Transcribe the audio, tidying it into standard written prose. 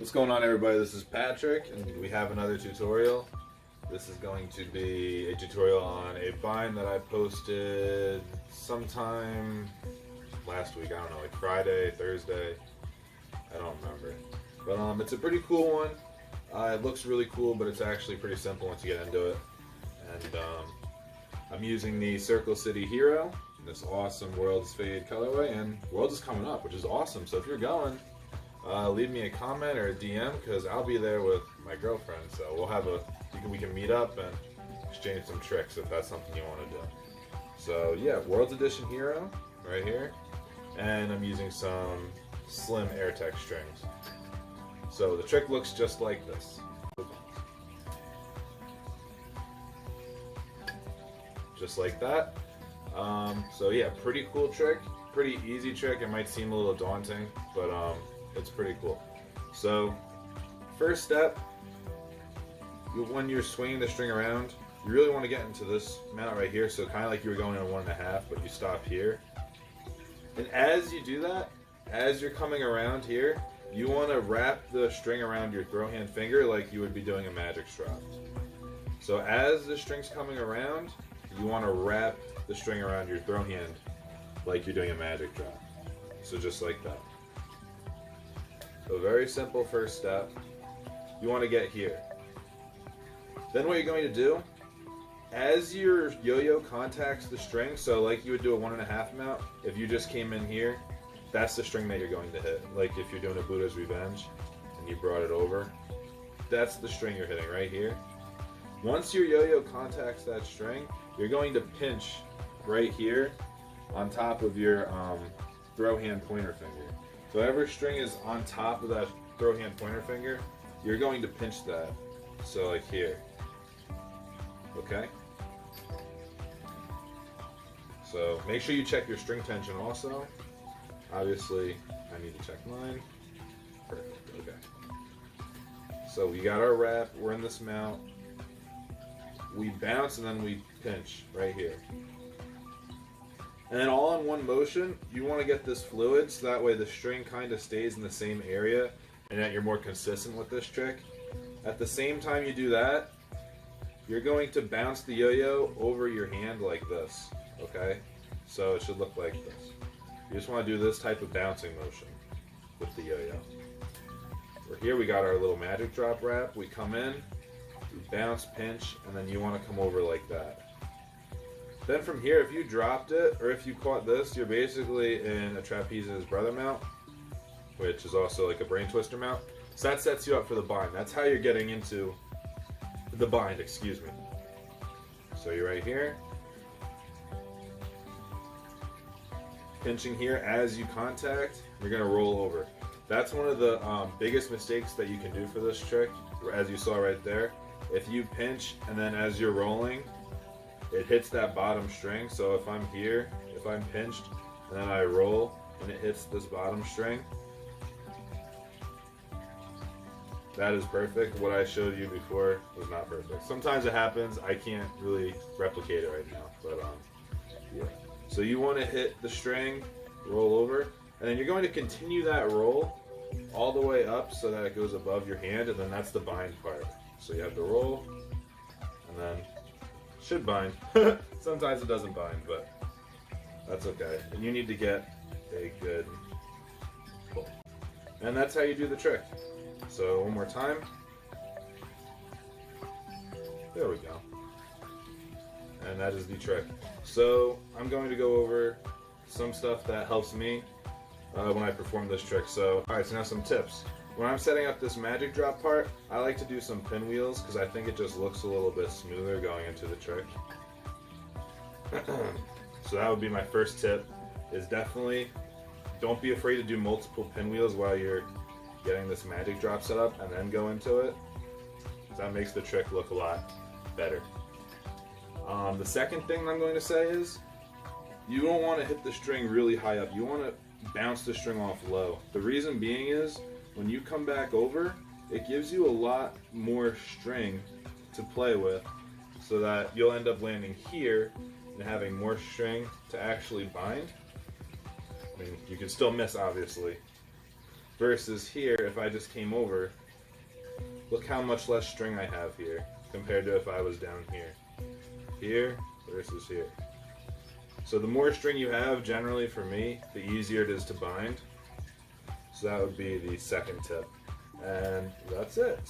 What's going on, everybody? This is Patrick, and we have another tutorial. This is going to be a tutorial on a bind that I posted sometime last week. I don't know, like Friday, Thursday. I don't remember. But it's a pretty cool one. It looks really cool, but it's actually pretty simple once you get into it. And I'm using the Circle City Hero, this awesome World's Fade colorway, and Worlds is coming up, which is awesome. So if you're going, leave me a comment or a DM, because I'll be there with my girlfriend. So we'll have we can meet up and exchange some tricks if that's something you want to do. So yeah, World's Edition Hero right here, and I'm using some slim airetic strings. So the trick looks just like this. Just like that. So yeah, pretty cool trick, pretty easy trick. It might seem a little daunting, but it's pretty cool. So first step, when you're swinging the string around, you really want to get into this mount right here. So kind of like you were going in 1.5, but you stop here. And as you do that, as you're coming around here, you want to wrap the string around your throw hand finger like you would be doing a magic strap. So as the string's coming around, you want to wrap the string around your throw hand like you're doing a magic drop. So just like that. So very simple first step. You want to get here. Then what you're going to do, as your yo-yo contacts the string, so like you would do a 1.5 mount, if you just came in here, that's the string that you're going to hit. Like if you're doing a Buddha's Revenge and you brought it over, that's the string you're hitting right here. Once your yo-yo contacts that string, you're going to pinch right here on top of your throw hand pointer finger. So whatever string is on top of that throw hand pointer finger, you're going to pinch that. So like here. Okay? So make sure you check your string tension also. Obviously, I need to check mine. Perfect, okay. So we got our wrap, we're in this mount. We bounce and then we pinch right here. And then all in one motion, you want to get this fluid so that way the string kind of stays in the same area and that you're more consistent with this trick. At the same time you do that, you're going to bounce the yo-yo over your hand like this, okay? So it should look like this. You just want to do this type of bouncing motion with the yo-yo. We're here, we got our little magic drop wrap. We come in, we bounce, pinch, and then you want to come over like that. Then from here, if you dropped it, or if you caught this, you're basically in a trapeze brother mount, which is also like a brain twister mount. So that sets you up for the bind. That's how you're getting into the bind, excuse me. So you're right here. Pinching here as you contact, you're going to roll over. That's one of the biggest mistakes that you can do for this trick, as you saw right there. If you pinch and then as you're rolling, it hits that bottom string. So if I'm here, if I'm pinched, and then I roll and it hits this bottom string, that is perfect. What I showed you before was not perfect. Sometimes it happens. I can't really replicate it right now, but yeah. So you want to hit the string, roll over, and then you're going to continue that roll all the way up so that it goes above your hand, and then that's the bind part. So you have to roll, and then it should bind. Sometimes it doesn't bind, but that's okay. And you need to get a good pull. And that's how you do the trick. So one more time. There we go. And that is the trick. So I'm going to go over some stuff that helps me when I perform this trick. So alright, so now some tips. When I'm setting up this magic drop part, I like to do some pinwheels because I think it just looks a little bit smoother going into the trick. So that would be my first tip, is definitely don't be afraid to do multiple pinwheels while you're getting this magic drop set up and then go into it. That makes the trick look a lot better. The second thing I'm going to say is you don't want to hit the string really high up. You want to bounce the string off low. The reason being is when you come back over, it gives you a lot more string to play with so that you'll end up landing here and having more string to actually bind. I mean, you can still miss, obviously, Versus here, if I just came over, look how much less string I have here compared to if I was down here. Here versus here. So the more string you have, generally for me, the easier it is to bind. So that would be the second tip. And that's it.